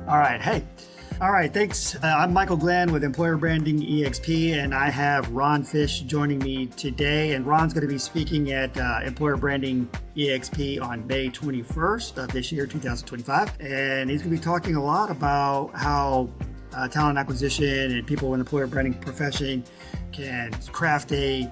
All right. Hey. All right. Thanks. I'm Michael Glenn with Employer Branding EXP, and I have Ron Fish joining me today. And Ron's going to be speaking at Employer Branding EXP on May 21st of this year, 2025. And he's going to be talking a lot about how talent acquisition and people in the employer branding profession can craft a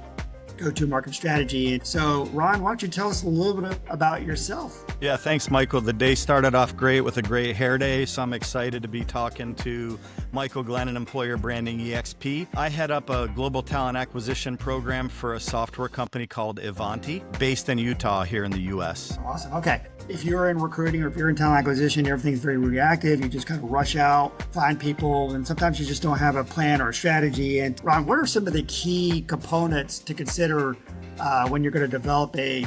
go-to-market strategy. And so, Ron, why don't you tell us a little bit about yourself? Yeah, thanks, Michael. The day started off great with a great hair day, so I'm excited to be talking to Michael Glenn and Employer Branding EXP. I head up a global talent acquisition program for a software company called Ivanti, based in Utah here in the U.S. Awesome. Okay. If you're in recruiting or if you're in talent acquisition, everything's very reactive. You just kind of rush out, find people, and sometimes you just don't have a plan or a strategy. And Ron, what are some of the key components to consider when you're going to develop a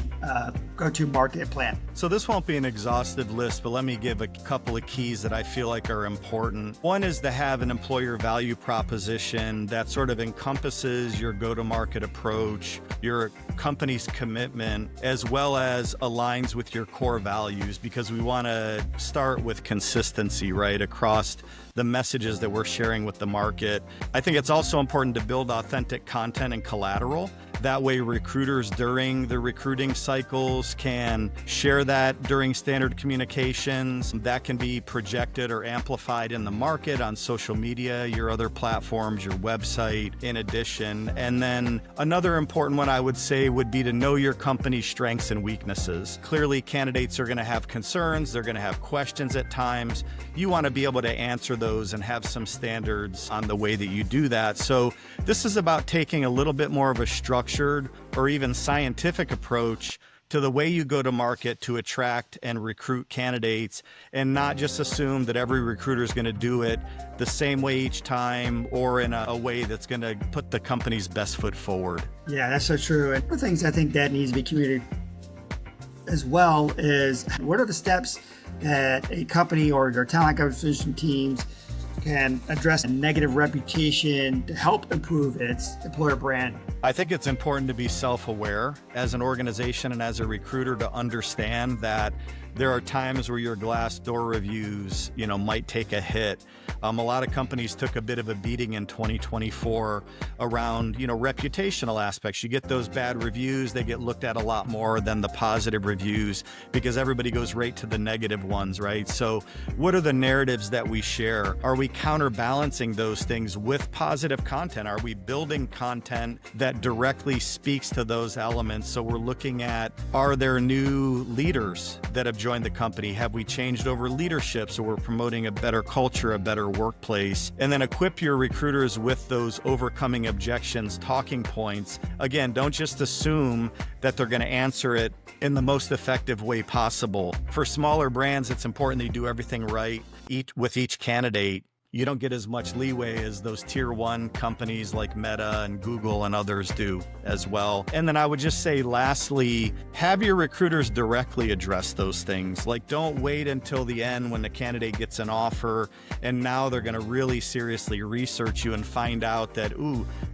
go-to-market plan? So this won't be an exhaustive list, but let me give a couple of keys that I feel like are important. One is to have an employer value proposition that sort of encompasses your go-to-market approach, your company's commitment, as well as aligns with your core values, because we want to start with consistency, right, across the messages that we're sharing with the market. I think it's also important to build authentic content and collateral. That way, recruiters during the recruiting cycles can share that during standard communications. That can be projected or amplified in the market on social media, your other platforms, your website, in addition. And then another important one I would say would be to know your company's strengths and weaknesses. Clearly, candidates are going to have concerns. They're going to have questions at times. You want to be able to answer those and have some standards on the way that you do that. So this is about taking a little bit more of a structured or even scientific approach to the way you go to market to attract and recruit candidates, and not just assume that every recruiter is going to do it the same way each time or in a way that's going to put the company's best foot forward. Yeah, that's so true. And one of the things I think that needs to be communicated as well is what are the steps that a company or their talent acquisition teams can address a negative reputation to help improve its employer brand? I think it's important to be self-aware as an organization and as a recruiter to understand that there are times where your Glassdoor reviews, might take a hit. A lot of companies took a bit of a beating in 2024 around, reputational aspects. You get those bad reviews, they get looked at a lot more than the positive reviews because everybody goes right to the negative ones, right? So what are the narratives that we share? Are we counterbalancing those things with positive content? Are we building content that directly speaks to those elements? So we're looking at, are there new leaders that have joined the company? Have we changed over leadership so we're promoting a better culture, a better workplace? And then equip your recruiters with those overcoming objections, talking points. Again, don't just assume that they're going to answer it in the most effective way possible. For smaller brands, it's important that you do everything right with each candidate. You don't get as much leeway as those tier one companies like Meta and Google and others do as well. And then I would just say, lastly, have your recruiters directly address those things. Like, don't wait until the end when the candidate gets an offer and now they're going to really seriously research you and find out that,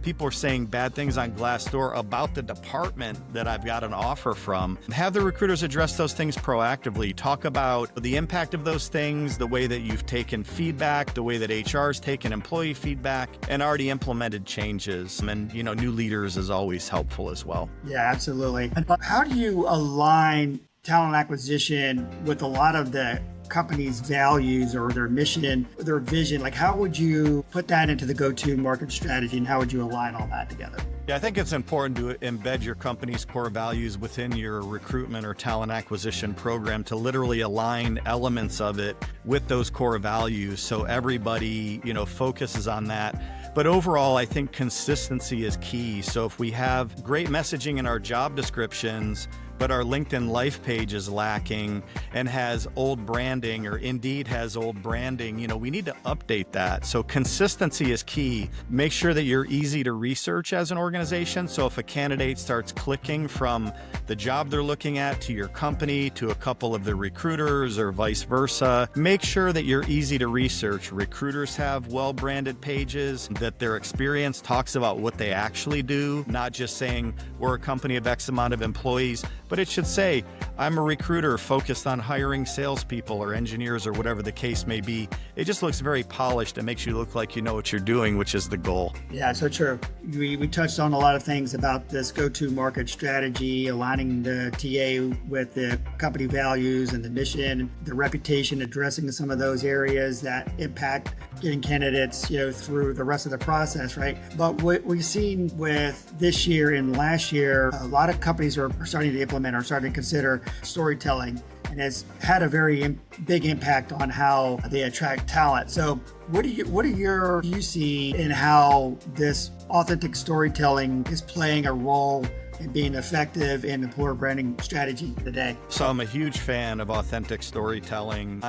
people are saying bad things on Glassdoor about the department that I've got an offer from. Have the recruiters address those things proactively. Talk about the impact of those things, the way that you've taken feedback, the way that HR's taken employee feedback and already implemented changes. And, new leaders is always helpful as well. Yeah, absolutely. And how do you align talent acquisition with a lot of the company's values or their mission, their vision? Like, how would you put that into the go-to market strategy, and how would you align all that together? Yeah, I think it's important to embed your company's core values within your recruitment or talent acquisition program to literally align elements of it with those core values so everybody, focuses on that. But overall, I think consistency is key. So if we have great messaging in our job descriptions, but our LinkedIn Life page is lacking and has old branding, or Indeed has old branding, we need to update that. So consistency is key. Make sure that you're easy to research as an organization. So if a candidate starts clicking from the job they're looking at to your company to a couple of the recruiters or vice versa, make sure that you're easy to research. Recruiters have well-branded pages, that their experience talks about what they actually do, not just saying we're a company of X amount of employees, but it should say, I'm a recruiter focused on hiring salespeople or engineers or whatever the case may be. It just looks very polished and makes you look like you know what you're doing, which is the goal. Yeah, so true. We touched on a lot of things about this go-to-market strategy, aligning the TA with the company values and the mission, the reputation, addressing some of those areas that impact getting candidates, through the rest of the process, right? But what we've seen with this year and last year, a lot of companies are starting to implement or starting to consider storytelling, and has had a very big impact on how they attract talent. So what do you see in how this authentic storytelling is playing a role in being effective in employer branding strategy today? So I'm a huge fan of authentic storytelling.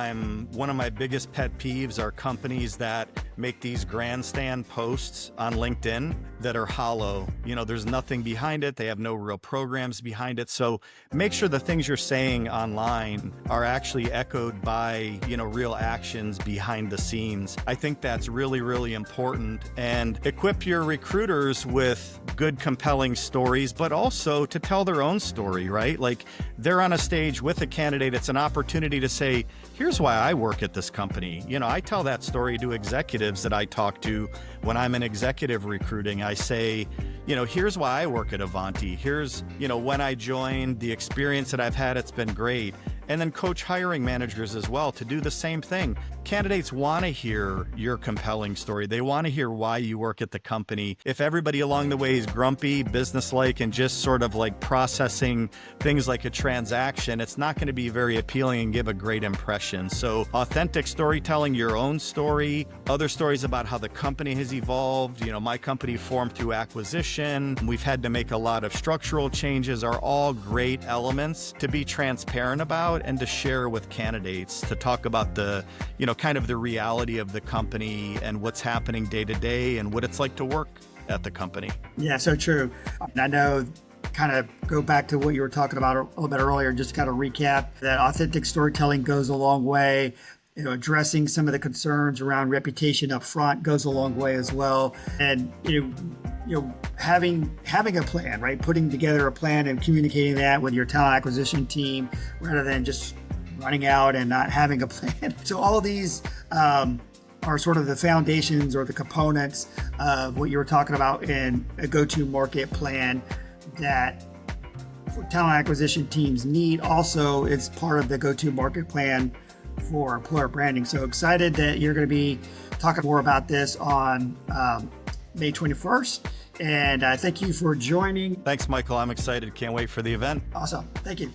One of my biggest pet peeves are companies that make these grandstand posts on LinkedIn that are hollow. There's nothing behind it. They have no real programs behind it. So make sure the things you're saying online are actually echoed by, real actions behind the scenes. I think that's really, really important. And equip your recruiters with good, compelling stories, but also to tell their own story, right? Like they're on a stage with a candidate. It's an opportunity to say, here's why I work at this company. I tell that story to executives that I talk to when I'm in executive recruiting. I say, here's why I work at Ivanti. Here's, when I joined, the experience that I've had, it's been great. And then coach hiring managers as well to do the same thing. Candidates want to hear your compelling story. They want to hear why you work at the company. If everybody along the way is grumpy, businesslike, and just sort of like processing things like a transaction, it's not going to be very appealing and give a great impression. So authentic storytelling, your own story, other stories about how the company has evolved. My company formed through acquisition. We've had to make a lot of structural changes, are all great elements to be transparent about and to share with candidates, to talk about the, kind of the reality of the company and what's happening day to day and what it's like to work at the company. Yeah, so true. And I know, kind of go back to what you were talking about a little bit earlier, just to kind of recap that authentic storytelling goes a long way. Addressing some of the concerns around reputation up front goes a long way as well. And, having a plan, right? Putting together a plan and communicating that with your talent acquisition team rather than just running out and not having a plan. So all of these are sort of the foundations or the components of what you were talking about in a go-to-market plan that talent acquisition teams need. Also, it's part of the go-to-market plan for employer branding. So excited that you're going to be talking more about this on May 21st. And thank you for joining. Thanks, Michael. I'm excited. Can't wait for the event. Awesome. Thank you.